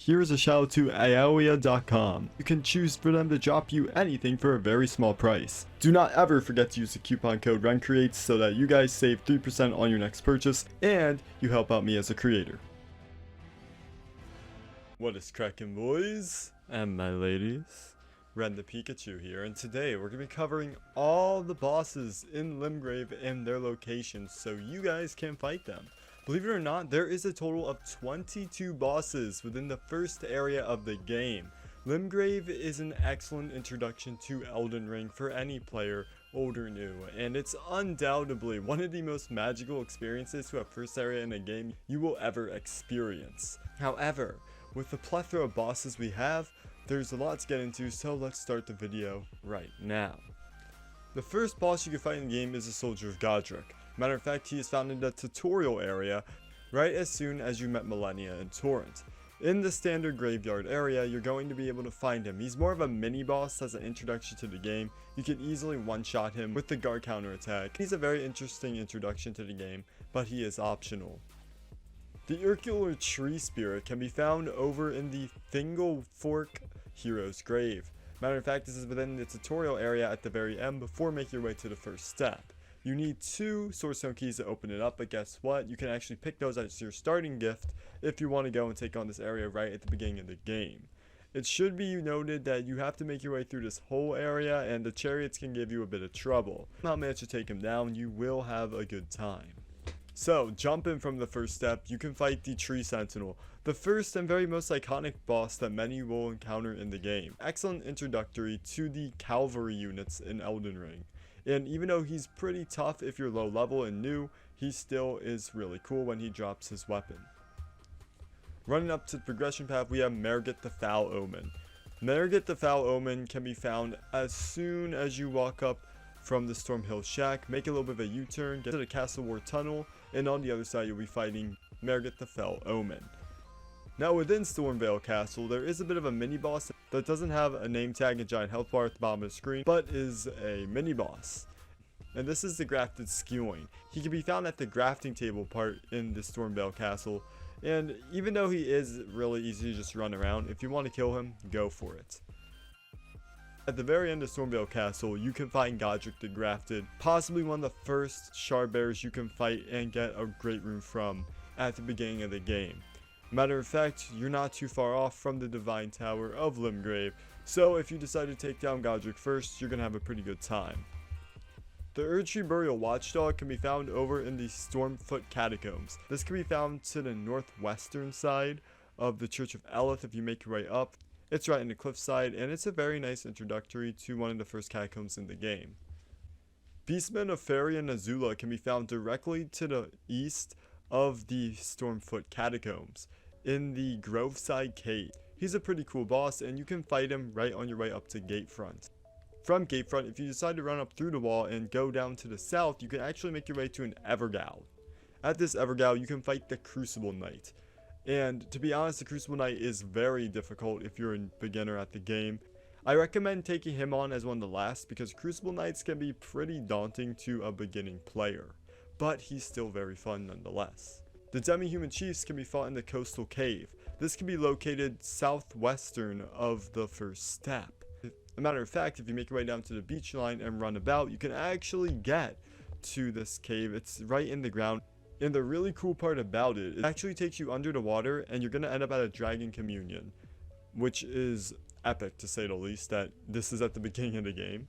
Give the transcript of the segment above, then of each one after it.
here is a shout out to Aoia.com. You can choose for them to drop you anything for a very small price. Do not ever forget to use the coupon code RENCREATES so that you guys save 3% on your next purchase and you help out me as a creator. What is cracking, boys and my ladies? Ren the Pikachu here, and today we're going to be covering all the bosses in Limgrave and their locations so you guys can fight them. Believe it or not, there is a total of 22 bosses within the first area of the game. Limgrave is an excellent introduction to Elden Ring for any player, old or new, and it's undoubtedly one of the most magical experiences to a first area in a game you will ever experience. However, with the plethora of bosses we have, there's a lot to get into, so let's start the video right now. The first boss you can fight in the game is the Soldier of Godric. Matter of fact, he is found in the tutorial area right as soon as you met Millennia and Torrent. In the standard graveyard area, you're going to be able to find him. He's more of a mini boss as an introduction to the game. You can easily one-shot him with the guard counter attack. He's a very interesting introduction to the game, but he is optional. The Irregular tree spirit can be found over in the Fingal Fork hero's grave. Matter of fact, this is within the tutorial area at the very end before making your way to the first step. You need 2 Sword Stone keys to open it up, but guess what? You can actually pick those as your starting gift if you want to go and take on this area right at the beginning of the game. It should be noted that you have to make your way through this whole area, and the chariots can give you a bit of trouble. If you not manage to take him down, you will have a good time. So, jumping from the first step, you can fight the Tree Sentinel, the first and very most iconic boss that many will encounter in the game. Excellent introductory to the Cavalry units in Elden Ring. And even though he's pretty tough if you're low level and new, he still is really cool when he drops his weapon. Running up to the progression path, we have Meriget the Foul Omen. Meriget the Foul Omen can be found as soon as you walk up from the Stormhill Shack, make a little bit of a U-turn, get to the Castle War Tunnel, and on the other side you'll be fighting Meriget the Foul Omen. Now within Stormvale Castle, there is a bit of a mini-boss that doesn't have a name tag and giant health bar at the bottom of the screen, but is a mini-boss. And this is the Grafted Skewing. He can be found at the grafting table part in the Stormvale Castle, and even though he is really easy to just run around, if you want to kill him, go for it. At the very end of Stormvale Castle, you can find Godric the Grafted, possibly one of the first shard bearers you can fight and get a great rune from at the beginning of the game. Matter of fact, you're not too far off from the Divine Tower of Limegrave, so if you decide to take down Godric first, you're going to have a pretty good time. The Erdtree Burial Watchdog can be found over in the Stormfoot Catacombs. This can be found to the northwestern side of the Church of Eleth if you make your way up. It's right in the cliffside, and it's a very nice introductory to one of the first catacombs in the game. Beastman of Ferry and Azula can be found directly to the east of the Stormfoot Catacombs in the Groveside Cave. He's a pretty cool boss, and you can fight him right on your way up to Gatefront. From Gatefront, if you decide to run up through the wall and go down to the south, you can actually make your way to an Evergal. At this Evergal, you can fight the Crucible Knight. And to be honest, the Crucible Knight is very difficult if you're a beginner at the game. I recommend taking him on as one of the last because Crucible Knights can be pretty daunting to a beginning player, but he's still very fun nonetheless. The Demi-Human Chiefs can be fought in the Coastal Cave. This can be located southwestern of the first step. As a matter of fact, if you make your way down to the beach line and run about, you can actually get to this cave. It's right in the ground. And the really cool part about it actually takes you under the water, and you're going to end up at a Dragon Communion, which is epic to say the least that this is at the beginning of the game.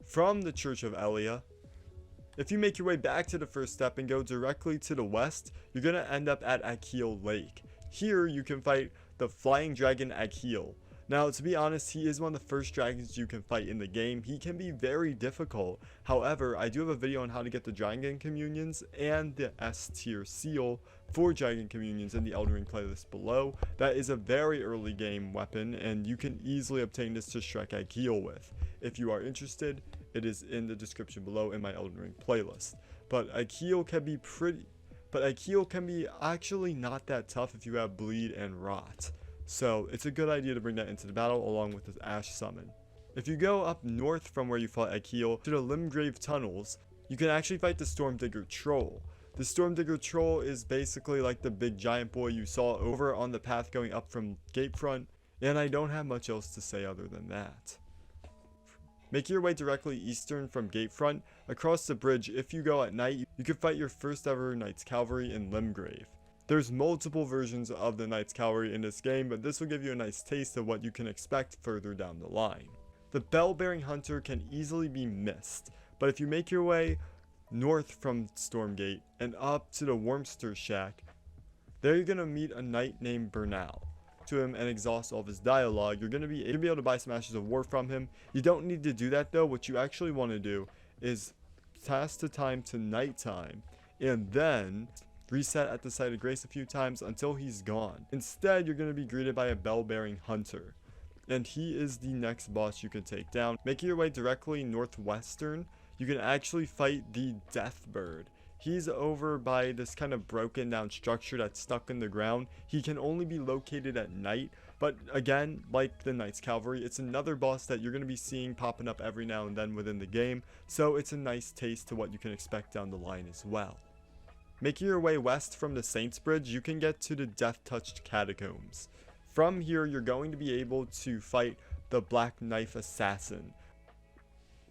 From the Church of Elia, if you make your way back to the first step and go directly to the west, you're going to end up at Akil Lake. Here you can fight the Flying Dragon Akil. Now, to be honest, he is one of the first dragons you can fight in the game. He can be very difficult. However, I do have a video on how to get the Dragon Communions and the S tier seal for Dragon Communions in the Elden Ring playlist below. That is a very early game weapon, and you can easily obtain this to Shrek Akil with. If you are interested, it is in the description below in my Elden Ring playlist. But Akil can be actually not that tough if you have Bleed and Rot. So it's a good idea to bring that into the battle along with the Ash Summon. If you go up north from where you fought Akil to the Limgrave tunnels, you can actually fight the Stormfigure Troll. The Stormfigure Troll is basically like the big giant boy you saw over on the path going up from Gatefront, and I don't have much else to say other than that. Make your way directly eastern from Gatefront. Across the bridge, if you go at night, you can fight your first ever Knight's Cavalry in Limgrave. There's multiple versions of the Knight's Cavalry in this game, but this will give you a nice taste of what you can expect further down the line. The Bell-bearing Hunter can easily be missed, but if you make your way north from Stormgate and up to the Wormster Shack, there you're going to meet a knight named Bernal. To him and exhaust all of his dialogue, you're going to be able to buy some Ashes of War from him. You don't need to do that though. What you actually want to do is pass the time to nighttime and then reset at the site of grace a few times until he's gone. Instead, you're going to be greeted by a bell-bearing hunter, and he is the next boss you can take down. Making your way directly northwestern, you can actually fight the Deathbird. He's over by this kind of broken down structure that's stuck in the ground. He can only be located at night, but again, like the Knight's Cavalry, it's another boss that you're going to be seeing popping up every now and then within the game, so it's a nice taste to what you can expect down the line as well. Making your way west from the Saints Bridge, you can get to the Death-Touched Catacombs. From here, you're going to be able to fight the Black Knife Assassin.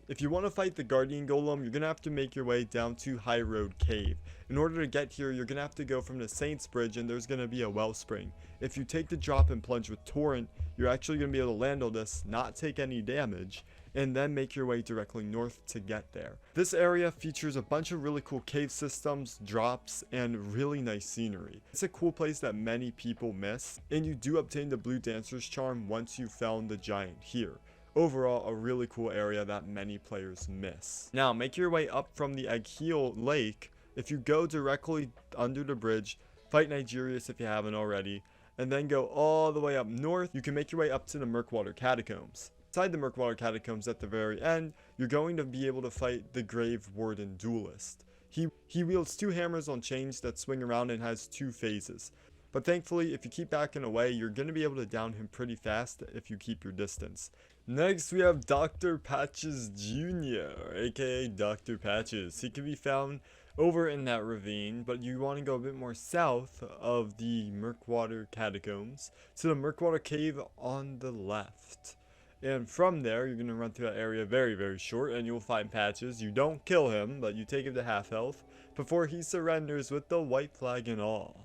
If you want to fight the Guardian Golem, you're going to have to make your way down to High Road Cave. In order to get here, you're going to have to go from the Saints Bridge, and there's going to be a wellspring. If you take the drop and plunge with Torrent, you're actually going to be able to land on this, not take any damage, and then make your way directly north to get there. This area features a bunch of really cool cave systems, drops, and really nice scenery. It's a cool place that many people miss, and you do obtain the Blue Dancer's Charm once you've found the giant here. Overall, a really cool area that many players miss. Now, make your way up from the Agheel Lake. If you go directly under the bridge, fight Nigerius if you haven't already, and then go all the way up north, you can make your way up to the Murkwater Catacombs. Inside the Murkwater Catacombs at the very end, you're going to be able to fight the Grave Warden Duelist. He wields two hammers on chains that swing around and has two phases. But thankfully, if you keep backing away, you're going to be able to down him pretty fast if you keep your distance. Next, we have Dr. Patches Jr., aka Dr. Patches. He can be found over in that ravine, but you want to go a bit more south of the Murkwater Catacombs to the Murkwater Cave on the left. And from there, you're going to run through that area very, very short, and you'll find Patches. You don't kill him, but you take him to half health before he surrenders with the white flag and all.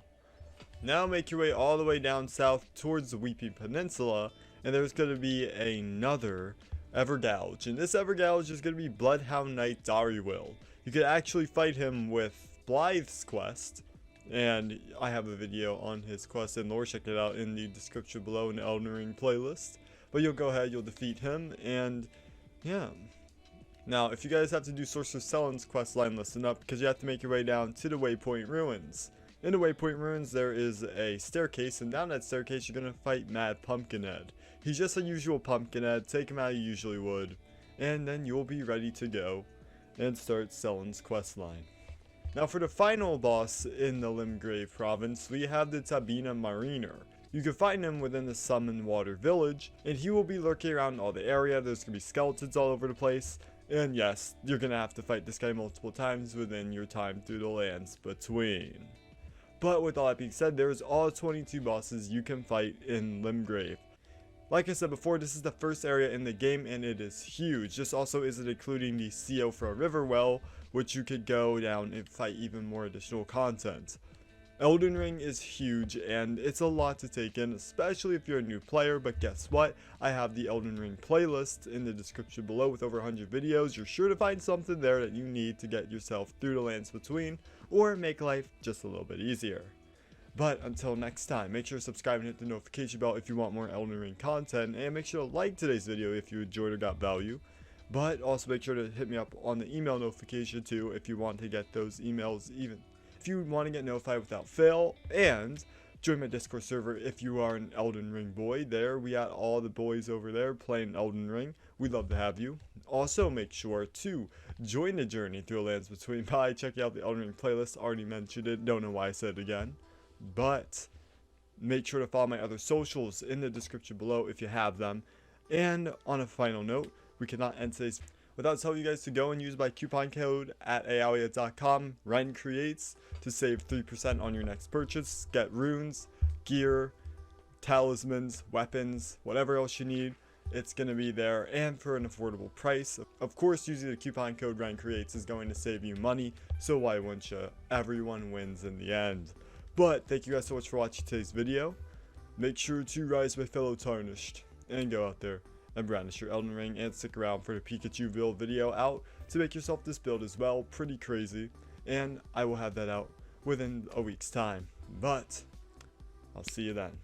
Now make your way all the way down south towards the Weeping Peninsula, and there's going to be another Evergouge. And this Evergouge is going to be Bloodhound Knight Dariwill. You could actually fight him with Blythe's quest, and I have a video on his quest and lore. Check it out in the description below in the Elden Ring playlist. But you'll go ahead, you'll defeat him, and yeah. Now, if you guys have to do Sorcerer Selen's quest line, listen up, because you have to make your way down to the Waypoint Ruins. In the Waypoint Ruins, there is a staircase, and down that staircase, you're going to fight Mad Pumpkinhead. He's just a usual Pumpkinhead. Take him how you usually would, and then you'll be ready to go and start Selen's quest line. Now, for the final boss in the Limgrave province, we have the Tabina Mariner. You can find him within the Summon Water Village, and he will be lurking around in all the area. There's going to be skeletons all over the place, and yes, you're going to have to fight this guy multiple times within your time through the lands between. But with all that being said, there's all 22 bosses you can fight in Limgrave. Like I said before, this is the first area in the game, and it is huge. This also isn't including the Siofra River Well, which you could go down and fight even more additional content. Elden Ring is huge, and it's a lot to take in, especially if you're a new player, but guess what? I have the Elden Ring playlist in the description below with over 100 videos. You're sure to find something there that you need to get yourself through the lands between, or make life just a little bit easier. But until next time, make sure to subscribe and hit the notification bell if you want more Elden Ring content, and make sure to like today's video if you enjoyed or got value. But also make sure to hit me up on the email notification too if you want to get those emails if you want to get notified without fail, and join my Discord server if you are an Elden Ring boy. There we got all the boys over there playing Elden Ring. We'd love to have you. Also make sure to join the journey through the lands between by checking out the Elden Ring playlist. Already mentioned it, don't know why I said it again. But make sure to follow my other socials in the description below if you have them. And on a final note, we cannot end today's without telling you guys to go and use my coupon code at aolia.com, Ren Creates, to save 3% on your next purchase. Get runes, gear, talismans, weapons, whatever else you need. It's going to be there and for an affordable price. Of course, using the coupon code Ren Creates is going to save you money, so why wouldn't you? Everyone wins in the end. But thank you guys so much for watching today's video. Make sure to rise my fellow tarnished and go out there and brandish your Elden Ring, and stick around for the Pikachu build video out to make yourself this build as well. Pretty crazy, and I will have that out within a week's time. But I'll see you then.